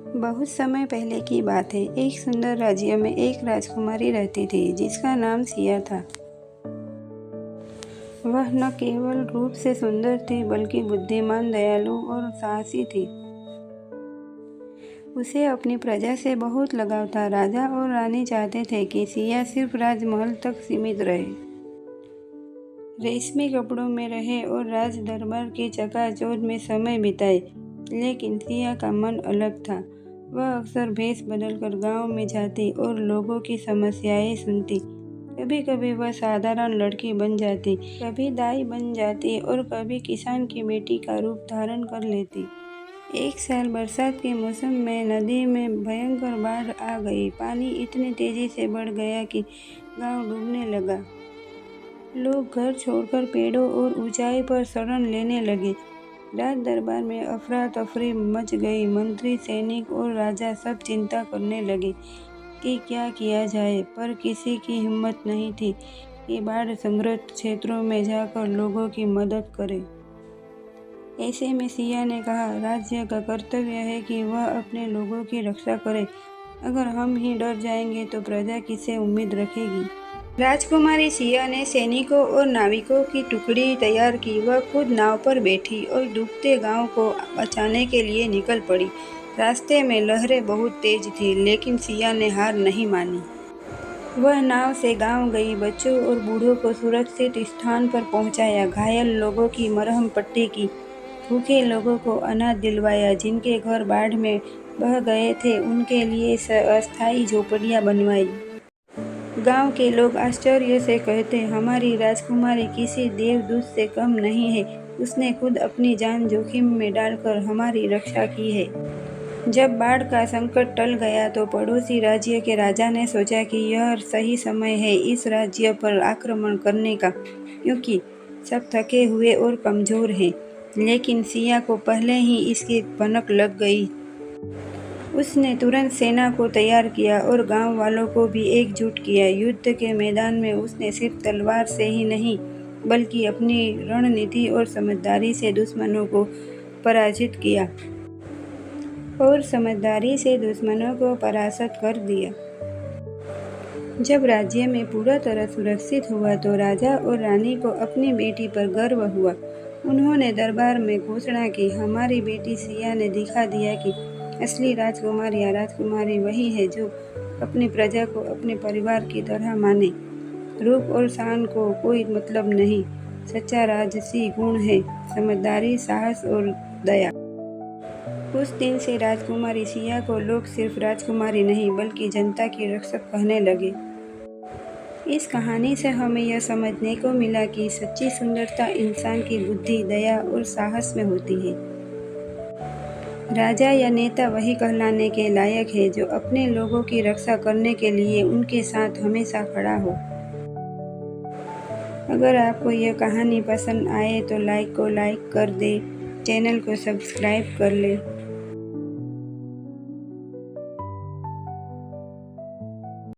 बहुत समय पहले की बात है। एक सुंदर राज्य में एक राजकुमारी रहती थी जिसका नाम सिया था। वह न केवल रूप से सुंदर थी बल्कि बुद्धिमान, दयालु और साहसी थी। उसे अपनी प्रजा से बहुत लगाव था। राजा और रानी चाहते थे कि सिया सिर्फ राजमहल तक सीमित रहे, रेशमी कपड़ों में रहे और राज दरबार की चकाचौंध में समय बिताए। लेकिन सिया का मन अलग था। वह अक्सर भेष बदलकर गांव में जाती और लोगों की समस्याएं सुनती। कभी कभी वह साधारण लड़की बन जाती, कभी दाई बन जाती और कभी किसान की बेटी का रूप धारण कर लेती। एक साल बरसात के मौसम में नदी में भयंकर बाढ़ आ गई। पानी इतनी तेजी से बढ़ गया कि गांव डूबने लगा। लोग घर छोड़कर पेड़ों और ऊंचाई पर शरण लेने लगे। राज दरबार में अफरा तफरी मच गई। मंत्री, सैनिक और राजा सब चिंता करने लगे कि क्या किया जाए, पर किसी की हिम्मत नहीं थी कि बाढ़ संग्रस्त क्षेत्रों में जाकर लोगों की मदद करे। ऐसे में सिया ने कहा, राज्य का कर्तव्य है कि वह अपने लोगों की रक्षा करे। अगर हम ही डर जाएंगे तो प्रजा किससे उम्मीद रखेगी। राजकुमारी सिया ने सैनिकों और नाविकों की टुकड़ी तैयार की। वह खुद नाव पर बैठी और डूबते गांव को बचाने के लिए निकल पड़ी। रास्ते में लहरें बहुत तेज थी, लेकिन सिया ने हार नहीं मानी। वह नाव से गांव गई, बच्चों और बूढ़ों को सुरक्षित स्थान पर पहुंचाया, घायल लोगों की मरहम पट्टी की, भूखे लोगों को अनाज दिलवाया, जिनके घर बाढ़ में बह गए थे उनके लिए अस्थायी झोपड़ियां बनवाई। गांव के लोग आश्चर्य से कहते, हमारी राजकुमारी किसी देवदूत से कम नहीं है। उसने खुद अपनी जान जोखिम में डालकर हमारी रक्षा की है। जब बाढ़ का संकट टल गया तो पड़ोसी राज्य के राजा ने सोचा कि यह सही समय है इस राज्य पर आक्रमण करने का, क्योंकि सब थके हुए और कमजोर हैं। लेकिन सिया को पहले ही इसकी भनक लग गई। उसने तुरंत सेना को तैयार किया और गांव वालों को भी एकजुट किया। युद्ध के मैदान में उसने सिर्फ तलवार से ही नहीं बल्कि अपनी रणनीति और समझदारी से दुश्मनों को पराजित कर दिया। जब राज्य में पूरा तरह सुरक्षित हुआ तो राजा और रानी को अपनी बेटी पर गर्व हुआ। उन्होंने दरबार में घोषणा की, हमारी बेटी सिया ने दिखा दिया कि असली राजकुमार या राजकुमारी वही है जो अपनी प्रजा को अपने परिवार की तरह माने। रूप और शान को कोई मतलब नहीं, सच्चा राजसी गुण है समझदारी, साहस और दया। उस दिन से राजकुमारी सिया को लोग सिर्फ राजकुमारी नहीं बल्कि जनता की रक्षक कहने लगे। इस कहानी से हमें यह समझने को मिला कि सच्ची सुंदरता इंसान की बुद्धि, दया और साहस में होती है। राजा या नेता वही कहलाने के लायक है जो अपने लोगों की रक्षा करने के लिए उनके साथ हमेशा खड़ा हो। अगर आपको यह कहानी पसंद आए तो लाइक कर दे, चैनल को सब्सक्राइब कर ले।